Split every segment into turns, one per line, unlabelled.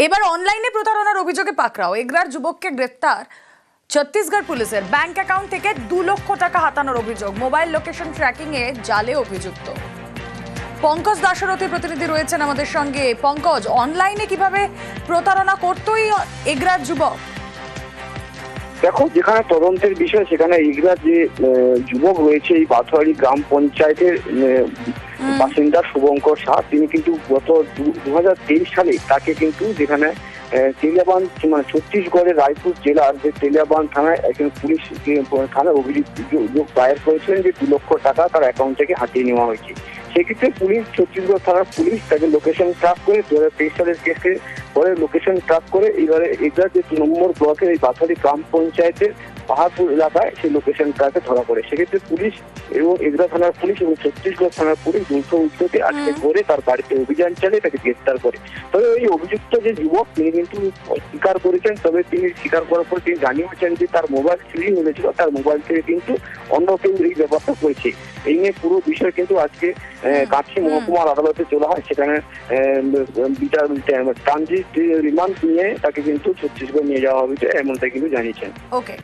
এবার অনলাইনে প্রতারণার অভিযোগে পাকড়াও এগরার যুবককে গ্রেফতার ছত্তিশগড় পুলিশের। ব্যাংক অ্যাকাউন্ট থেকে 2 লক্ষ টাকা হাতানোর অভিযোগ, মোবাইল লোকেশন ট্র্যাকিং এ জালে অভিযুক্ত। পঙ্কজ দাশরথী প্রতিনিধি রয়েছেন আমাদের সঙ্গে। পঙ্কজ, অনলাইনে কিভাবে প্রতারণা করতোই এগরার যুবক?
দেখো, যেখানে তদন্তের বিষয় সেখানে এগরার যে যুবক রয়েছে এই বাথুয়ারি গ্রাম পঞ্চায়েতের বাসিন্দা শুভঙ্কর সাহা, তিনি কিন্তু গত 2023 সালে তাকে কিন্তু যেখানে তেলিয়াবান মানে ছত্তিশগড়ের রায়পুর জেলার যে তেলিয়াবান থানায় একজন পুলিশ থানায় অভিযোগ দায়ের করেছিলেন যে 2 লক্ষ টাকা তার অ্যাকাউন্ট থেকে হাতিয়ে নেওয়া হয়েছে। সেক্ষেত্রে পুলিশ, ছত্তিশগড় থানার পুলিশ তাকে লোকেশন ট্র্যাক করে 2023 সালের কেসে পরে লোকেশন ট্র্যাক করে এবারে এগরার যে 2 নম্বর ব্লকের এই বাথুয়ারি গ্রাম পঞ্চায়েতের পাহাড়পুর এলাকায় সেই লোকেশন ট্র্যাকে ধরা পড়ে। সেক্ষেত্রে পুলিশ এবং এগরা থানার পুলিশ এবং ছত্তিশগড় থানার পুলিশ যৌথ উদ্যোগে আজকে করে তার বাড়িতে অভিযান চালিয়ে তাকে গ্রেফতার করে। তবে এই অভিযুক্ত যে যুবক তিনি কিন্তু স্বীকার করেছেন, তবে তিনি স্বীকার করার পর তিনি জানিয়েছেন যে তার মোবাইল চুরি হয়েছিল, তার মোবাইল থেকে কিন্তু অন্য কেউ এই ব্যাপারটা করেছে। এই নিয়ে পুরো বিষয় কিন্তু আজকে কাঁথি মহকুমার আদালতে তোলা হয়, সেখানে বিচার ট্রানজিট রিমান্ড নিয়ে তাকে কিন্তু ছত্তিশগড় নিয়ে যাওয়া হবে এমনটা কিন্তু জানিয়েছেন।
ওকে।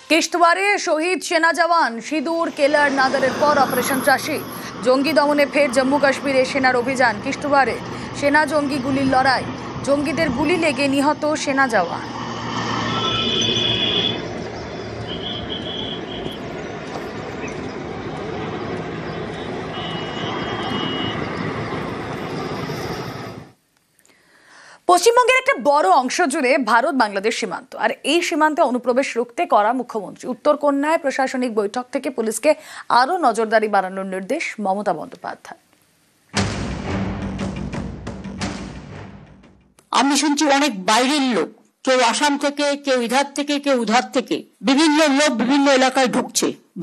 কিশতওয়ারে শহীদ সেনা জওয়ান সিঁদুর কেলার নাদারের পর অপারেশন চাষি, জঙ্গি দমনে ফের জম্মু কাশ্মীরে সেনার অভিযান। কিশতওয়ারে সেনা জঙ্গি গুলির লড়াই, জঙ্গিদের গুলি লেগে নিহত সেনা জওয়ান। পশ্চিমবঙ্গের একটা বড় অংশ জুড়ে ভারত বাংলাদেশ সীমান্ত, আর এই সীমান্তে অনুপ্রবেশ রুখতে করা মুখ্যমন্ত্রী। উত্তরকন্যায় প্রশাসনিক বৈঠক থেকে পুলিশকে আরো নজরদারি বাড়ানোর নির্দেশ মমতা বন্দ্যোপাধ্যায়।
আমি শুনছি অনেক বাইরের লোক, কেউ আসাম থেকে, কেউ ইধার থেকে, কেউ উধার থেকে, বিভিন্ন লোক বিভিন্ন এলাকায়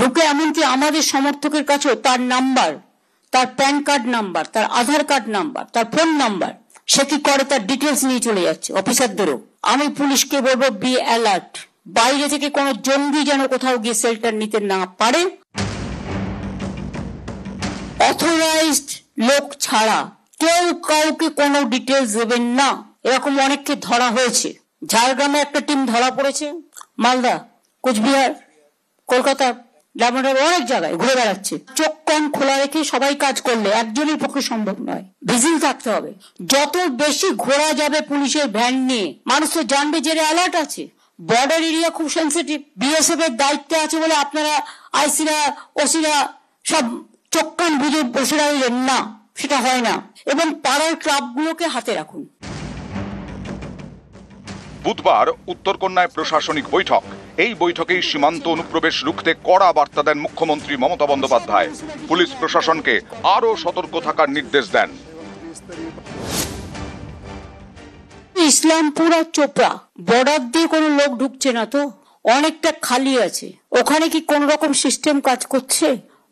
ঢুকে এমনকি আমাদের সমর্থকের কাছেও তার নাম্বার, তার প্যান কার্ড নাম্বার, তার আধার কার্ড নাম্বার, তার ফোন নাম্বার, সে কি করে তার ডিটেলস নিয়ে চলে যাচ্ছে অফিসারদেরও। আমি পুলিশকে বলবো, বি অ্যালার্ট, বাইরে থেকে কোনো জঙ্গি যেন কোথাও গিয়ে শেল্টার নিতে না পারে। অথরাইজড লোক ছাড়া কেউ কাউকে কোনো ডিটেলস দেবেন না। এরকম অনেককে ধরা হয়েছে। ঝাড়গ্রামে একটা টিম ধরা পড়েছে, মালদা, কোচবিহার, কলকাতা, ডায়মন্ডের অনেক জায়গায় ঘুরে বেড়াচ্ছে। চোখ কান খোলা রেখে সবাই কাজ করলে একজনের পক্ষে সম্ভব নয়, ভিজিল থাকতে হবে। যত বেশি ঘোরা যাবে পুলিশের ভ্যান নিয়ে, মানুষের জানবে যে অ্যালার্ট আছে। বর্ডার এরিয়া খুব সেন্সিটিভ, বিএসএফ এর দায়িত্বে আছে বলে আপনারা আইসিরা, ওসিরা সব চোখ কান বুঝে বসে রইলেন না, সেটা হয় না। এবং পাড়ার ক্লাবগুলোকে হাতে রাখুন।
বুধবার উত্তরকন্যায় প্রশাসনিক বৈঠক। এই বৈঠকেই সীমান্ত অনুপ্রবেশ রুখতে কড়া বার্তা দেন মুখ্যমন্ত্রী মমতা বন্দ্যোপাধ্যায়। পুলিশ প্রশাসনকে আরো সতর্ক থাকার নির্দেশ দেন।
ইসলামপুর আর চোপড়া বর্ডার দিয়ে কোনো লোক ঢুকছে না তো, অনেকটা খালি আছে। ওখানে কি কোন রকম সিস্টেম কাজ করছে?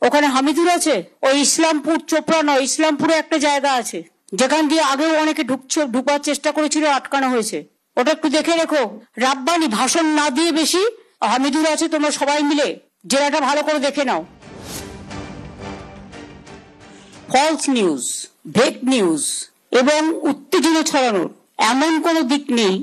ওখানে হামিদুর আছে? ওই ইসলামপুর চোপড়া নয়, ইসলামপুরে একটা জায়গা আছে যেখান দিয়ে আগেও অনেকে ঢুকবার চেষ্টা করেছিল, আটকানো হয়েছে। ওটা একটু দেখে রেখো। রাব্বানি ভাষণ না দিয়ে বেশি হামিদুর আছে, তোমরা সবাই মিলে জেলাটা ভালো করে দেখে নাও। ফলস নিউজ, ফেক নিউজ এবং উত্তেজনা ছড়ানোর এমন কোনো দিক নেই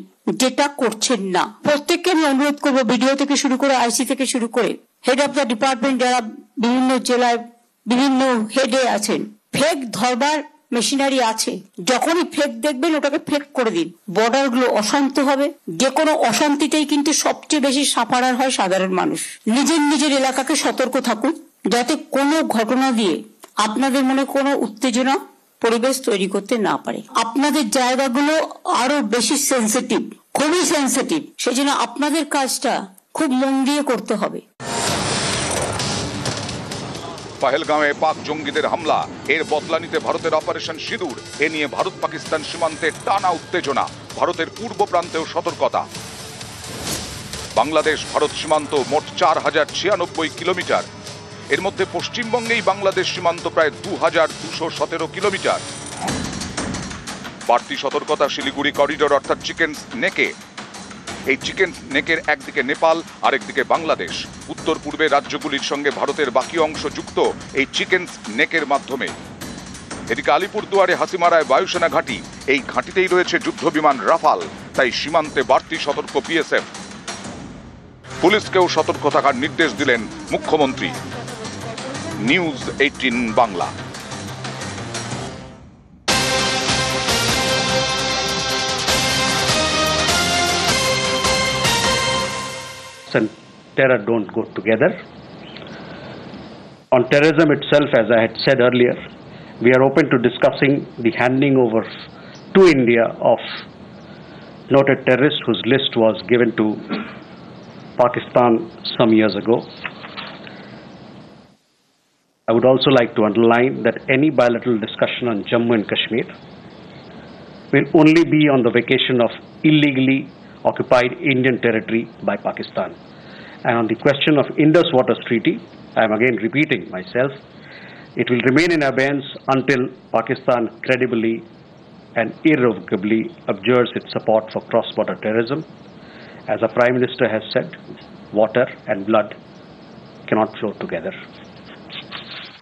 যেটা করছেন না। প্রত্যেককে আমি অনুরোধ করবো, ভিডিও থেকে শুরু করে, আইসি থেকে শুরু করে হেড অফ দ্য ডিপার্টমেন্ট যারা বিভিন্ন জেলায় বিভিন্ন হেডে আছেন, ফেক ধরবার মেশিনারি আছে। যখনই ফেক দেখবেন ওটাকে ফেক করে দিন। বর্ডার গুলো অশান্ত হবে। যে কোনো অশান্তিতেই কিন্তু সবচেয়ে বেশি সাফারার হয় সাধারণ মানুষ। নিজের এলাকাকে সতর্ক থাকুন, যাতে কোনো ঘটনা দিয়ে আপনাদের মনে কোনো উত্তেজনা পরিবেশ তৈরি করতে না পারে। আপনাদের জায়গাগুলো আরো বেশি সেন্সিটিভ, খুবই সেন্সিটিভ, সেজন্য আপনাদের কাজটা খুব মন দিয়ে করতে হবে।
পহেলগাঁওয়ে পাক জঙ্গিদের হামলা, এর বদলা নিতে ভারতের অপারেশন সিঁদুর। এ নিয়ে ভারত পাকিস্তান সীমান্তে টানা উত্তেজনা, ভারতের পূর্ব প্রান্তেও সতর্কতা। বাংলাদেশ ভারত সীমান্ত মোট 4096 কিলোমিটার। এর মধ্যে পশ্চিমবঙ্গেই বাংলাদেশ সীমান্ত প্রায় 2217 কিলোমিটার। বাড়তি সতর্কতা শিলিগুড়ি করিডোর অর্থাৎ চিকেন নেকে। এই চিকেন নেকের একদিকে নেপাল আরেকদিকে বাংলাদেশ। উত্তর পূর্বে রাজ্যগুলির সঙ্গে ভারতের বাকি অংশ যুক্ত এই চিকেন নেকের মাধ্যমে। এদিকে আলিপুরদুয়ারে হাসিমারায় বায়ুসেনা ঘাঁটি, এই ঘাঁটিতেই রয়েছে যুদ্ধ বিমান রাফাল, তাই সীমান্তে বাড়তি সতর্ক বিএসএফ। পুলিশকেও সতর্ক থাকার নির্দেশ দিলেন মুখ্যমন্ত্রী। News 18 Bangla.
And terror don't go together. On terrorism itself, as I had said earlier, we are open to discussing the handing over to India of noted terrorists whose list was given to Pakistan some years ago. I would also like to underline that any bilateral discussion on Jammu and Kashmir will only be on the vacation of illegally occupied Indian territory by Pakistan. And on the question of Indus Waters Treaty, I am again repeating myself, it will remain in abeyance until Pakistan credibly and irrevocably abjures its support for cross-border terrorism. As the Prime Minister has said, water and blood cannot flow together.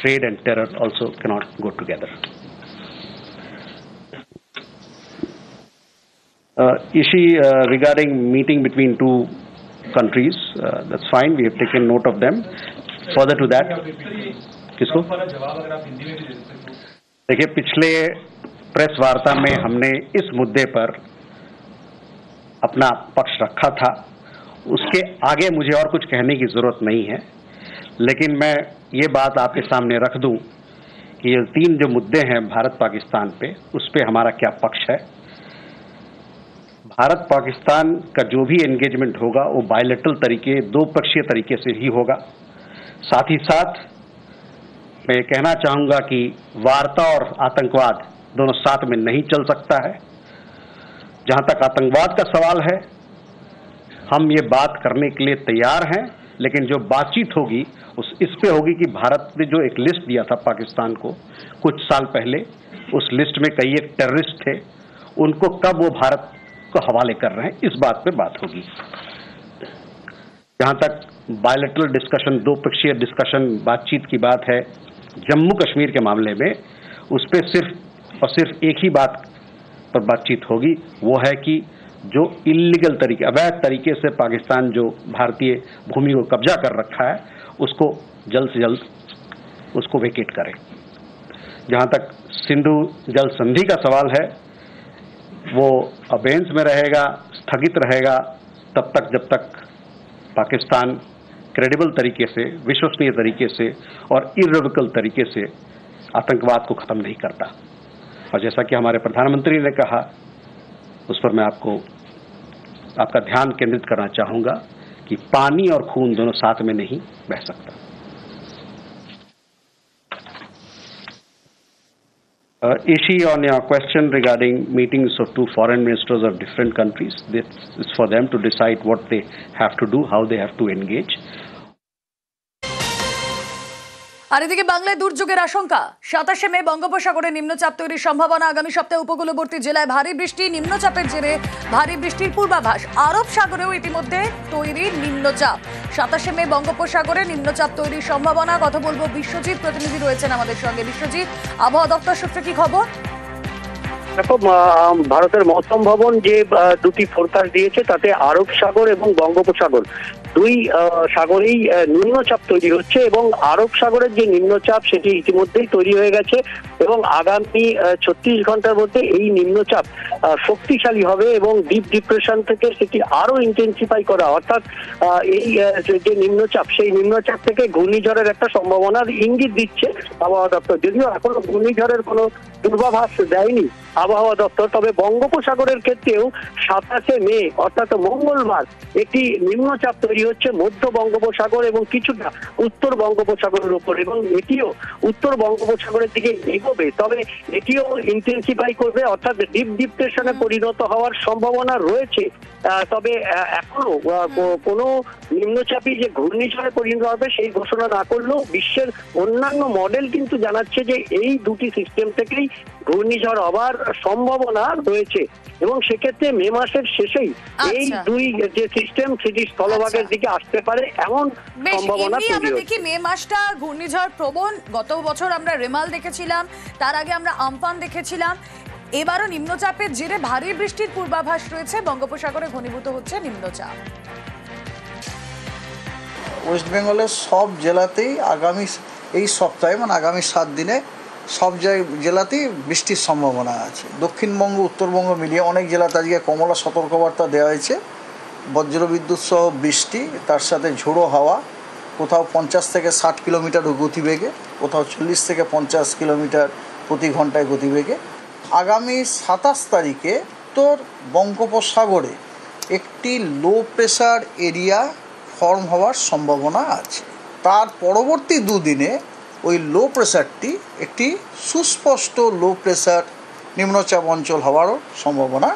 Trade and terror also cannot go together. Regarding meeting between two countries, that's fine. We have taken note of them. Further to that, किसको? देखिए, पिछले press वार्ता में हमने इस मुद्दे पर अपना पक्ष रखा था। उसके आगे मुझे और कुछ कहने की जरूरत नहीं है, लेकिन मैं ये बात आपके सामने रख दूं कि ये 3 जो मुद्दे हैं भारत पाकिस्तान पे, उस पे हमारा क्या पक्ष है। भारत पाकिस्तान का जो भी एंगेजमेंट होगा वो बायलैटरल तरीके, 2 पक्षीय तरीके से ही होगा। साथ ही साथ मैं कहना चाहूंगा कि वार्ता और आतंकवाद दोनों साथ में नहीं चल सकता है। जहां तक आतंकवाद का सवाल है, हम ये बात करने के लिए तैयार हैं, लेकिन जो बातचीत होगी इस पे होगी कि भारत ने जो एक लिस्ट दिया था पाकिस्तान को कुछ साल पहले, उस लिस्ट में कई एक टेररिस्ट थे, उनको कब वो भारत को हवाले कर रहे हैं, इस बात पे बात होगी। जहां तक बायलैटरल डिस्कशन, 2 पक्षीय डिस्कशन, बातचीत की बात है जम्मू कश्मीर के मामले में, उस पे सिर्फ और सिर्फ एक ही बात पर बातचीत होगी, वो है कि जो इल्लीगल तरीके, अवैध तरीके से पाकिस्तान जो भारतीय भूमि को कब्जा कर रखा है, उसको जल्द से जल्द उसको वेकेट करे। जहां तक सिंधु जल संधि का सवाल है, वो अबेंस में रहेगा, स्थगित रहेगा तब तक जब तक पाकिस्तान क्रेडिबल तरीके से, विश्वसनीय तरीके से और इर्रेवोकेबल तरीके से आतंकवाद को खत्म नहीं करता। और जैसा कि हमारे प्रधानमंत्री ने कहा, उस पर मैं आपका ध्यान केंद्रित करना चाहूंगा कि पानी और खून दोनों साथ में नहीं बह सकता। Ishi, on your question regarding meetings of 2 foreign ministers of different countries, this is for them to decide what they have to do, how they have to engage.
আর এদিকে বাংলায় দুর্যোগের আশঙ্কা। 27শে মে বঙ্গোপসাগরে নিম্নচাপ তৈরির সম্ভাবনা। আগামী সপ্তাহে উপকূলবর্তী জেলায় ভারী বৃষ্টি, নিম্নচাপের জেরে ভারী বৃষ্টির পূর্বাভাস। আরব সাগরেও ইতিমধ্যে তৈরি নিম্নচাপ। 27শে মে বঙ্গোপসাগরে নিম্নচাপ তৈরির সম্ভাবনা। কথা বলবো বিশ্বজিৎ, প্রতিনিধি রয়েছেন আমাদের সঙ্গে। বিশ্বজিৎ, আবহাওয়া দপ্তর সূত্রে কি খবর?
দেখো, ভারতের মৌসুম ভবন যে 2টি ফোরকাস্ট দিয়েছে, তাতে আরব সাগর এবং বঙ্গোপসাগর 2 সাগরেই নিম্নচাপ তৈরি হচ্ছে এবং আরব সাগরের যে নিম্নচাপ সেটি ইতিমধ্যেই তৈরি হয়ে গেছে এবং আগামী 36 ঘন্টার মধ্যে এই নিম্নচাপ শক্তিশালী হবে এবং ডিপ ডিপ্রেশন থেকে সেটি আরো ইন্টেন্সিফাই করা, অর্থাৎ এই যে নিম্নচাপ, সেই নিম্নচাপ থেকে ঘূর্ণিঝড়ের একটা সম্ভাবনার ইঙ্গিত দিচ্ছে আবহাওয়া দপ্তর। যদিও এখনো ঘূর্ণিঝড়ের কোনো পূর্বাভাস দেয়নি আবহাওয়া দপ্তর, তবে বঙ্গোপসাগরের ক্ষেত্রেও 27শে মে অর্থাৎ মঙ্গলবার একটি নিম্নচাপ তৈরি হচ্ছে মধ্য বঙ্গোপসাগর এবং কিছুটা উত্তর বঙ্গোপসাগরের উপর, এবং এটিও উত্তর বঙ্গোপসাগরের দিকে এগোবে, তবে এটিও ইন্টেন্সিফাই করবে, অর্থাৎ ডিপ ডিপ্রেশনে পরিণত হওয়ার সম্ভাবনা রয়েছে। তবে এখনো কোনো নিম্নচাপই যে ঘূর্ণিঝড়ে পরিণত হবে সেই ঘোষণা না করলেও বিশ্বের অন্যান্য মডেল কিন্তু জানাচ্ছে যে এই 2টি সিস্টেম থেকেই ঘূর্ণিঝড় হবার
সম্ভাবনা রয়েছে এবং সেক্ষেত্রে মে মাসের শেষেই এই
আচ্ছা।
দুই যে সিস্টেম সেটি স্থলভাগের
আচ্ছা।
দিকে আসতে পারে এমন
বেশ,
সম্ভাবনা
এমনি
তৈরি
আমরা
হচ্ছে।
দেখি মে মাসটা ঘূর্ণিঝড় প্রবণ। গত বছর আমরা রেমাল দেখেছিলাম, তার আগে আমরা আমফান দেখেছিলাম। এবারও নিম্নচাপের জেরে ভারী বৃষ্টির পূর্বাভাস রয়েছে, বঙ্গোপসাগরে ঘনীভূত হচ্ছে নিম্নচাপ।
ওয়েস্ট বেঙ্গলের সব জেলাতেই আগামী এই সপ্তাহে মানে আগামী 7 দিনে সব জেলাতেই বৃষ্টির সম্ভাবনা আছে। দক্ষিণবঙ্গ উত্তরবঙ্গ মিলিয়ে অনেক জেলাতে আজকে কমলা সতর্কবার্তা দেওয়া হয়েছে। বজ্রবিদ্যুৎ সহ বৃষ্টি, তার সাথে ঝোড়ো হাওয়া, কোথাও 50 থেকে 60 কিলোমিটার গতিবেগে, কোথাও 40 থেকে 50 কিলোমিটার প্রতি ঘন্টায় গতিবেগে। আগামী 27 তারিখে উত্তর বঙ্গোপসাগরে একটি লো প্রেশার এরিয়া ফর্ম হওয়ার সম্ভাবনা আছে। তার পরবর্তী দুদিনে ওই লো প্রেশারটি একটি সুস্পষ্ট লো প্রেশার নিম্নচাপ অঞ্চল হওয়ারও সম্ভাবনা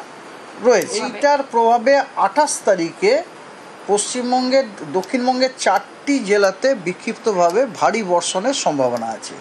রয়েছে। এটার প্রভাবে 28 তারিখে পশ্চিমবঙ্গের দক্ষিণবঙ্গের 4টি জেলাতে বিক্ষিপ্তভাবে ভারী বর্ষণের সম্ভাবনা আছে।